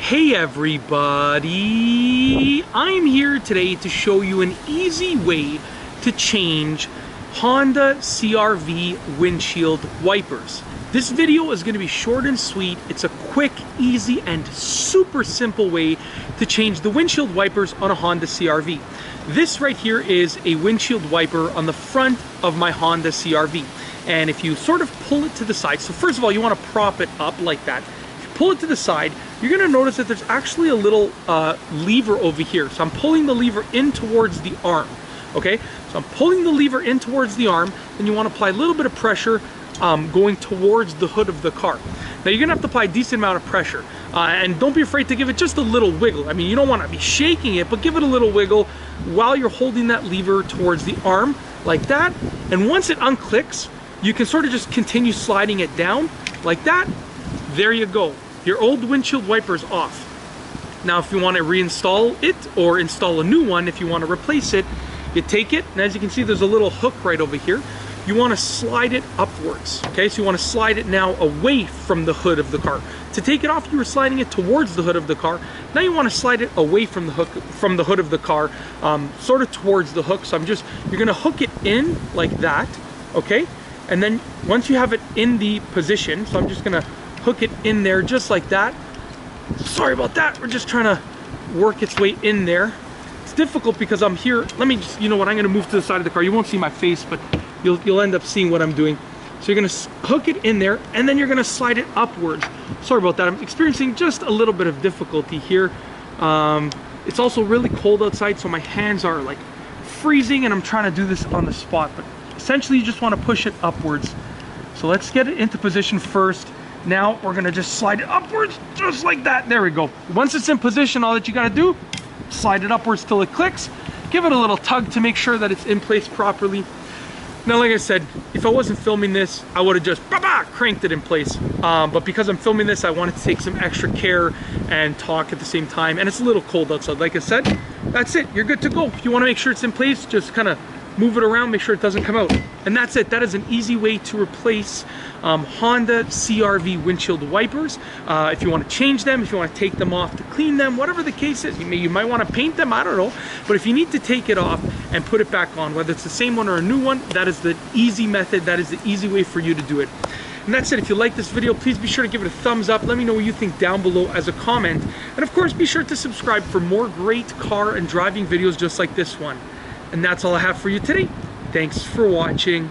Hey everybody, I'm here today to show you an easy way to change Honda CR-V windshield wipers. This video is going to be short and sweet. It's a quick, easy, and super simple way to change the windshield wipers on a Honda CR-V. This right here is a windshield wiper on the front of my Honda CR-V. And if you sort of pull it to the side, so first of all, you want to prop it up like that. If you pull it to the side, you're going to notice that there's actually a little lever over here. So I'm pulling the lever in towards the arm. Okay, so I'm pulling the lever in towards the arm, and you want to apply a little bit of pressure going towards the hood of the car. Now you're going to have to apply a decent amount of pressure, and don't be afraid to give it just a little wiggle. I mean, you don't want to be shaking it, but give it a little wiggle while you're holding that lever towards the arm like that. And once it unclicks, you can sort of just continue sliding it down like that. There you go. Your old windshield wiper's off. Now if you want to reinstall it or install a new one, if you want to replace it, you take it, and as you can see, there's a little hook right over here. You want to slide it upwards. Okay, so you want to slide it now away from the hood of the car. To take it off, you were sliding it towards the hood of the car. Now you want to slide it away from the hook, from the hood of the car, sort of towards the hook. So you're going to hook it in like that. Okay, and then once you have it in the position, so I'm just going to hook it in there just like that. Sorry about that. We're just trying to work its way in there. It's difficult because I'm here. Let me just, you know what, I'm going to move to the side of the car. You won't see my face, but you'll end up seeing what I'm doing. So you're going to hook it in there, and then you're going to slide it upwards. Sorry about that. I'm experiencing just a little bit of difficulty here. It's also really cold outside, so my hands are like freezing, and I'm trying to do this on the spot. But essentially, you just want to push it upwards. So let's get it into position first. Now we're gonna just slide it upwards, just like that. There we go. Once it's in position, all that you gotta do, slide it upwards till it clicks. Give it a little tug to make sure that it's in place properly. Now, like I said, if I wasn't filming this, I would have just cranked it in place. But because I'm filming this, I wanted to take some extra care and talk at the same time. And it's a little cold outside. Like I said, that's it. You're good to go. If you want to make sure it's in place, just kind of move it around, make sure it doesn't come out. And that's it. That is an easy way to replace Honda CR-V windshield wipers. If you want to change them, if you want to take them off to clean them, whatever the case is, you might want to paint them, I don't know. But if you need to take it off and put it back on, whether it's the same one or a new one, that is the easy method. That is the easy way for you to do it. And that's it. If you like this video, please be sure to give it a thumbs up. Let me know what you think down below as a comment. And of course, be sure to subscribe for more great car and driving videos just like this one. And that's all I have for you today. Thanks for watching.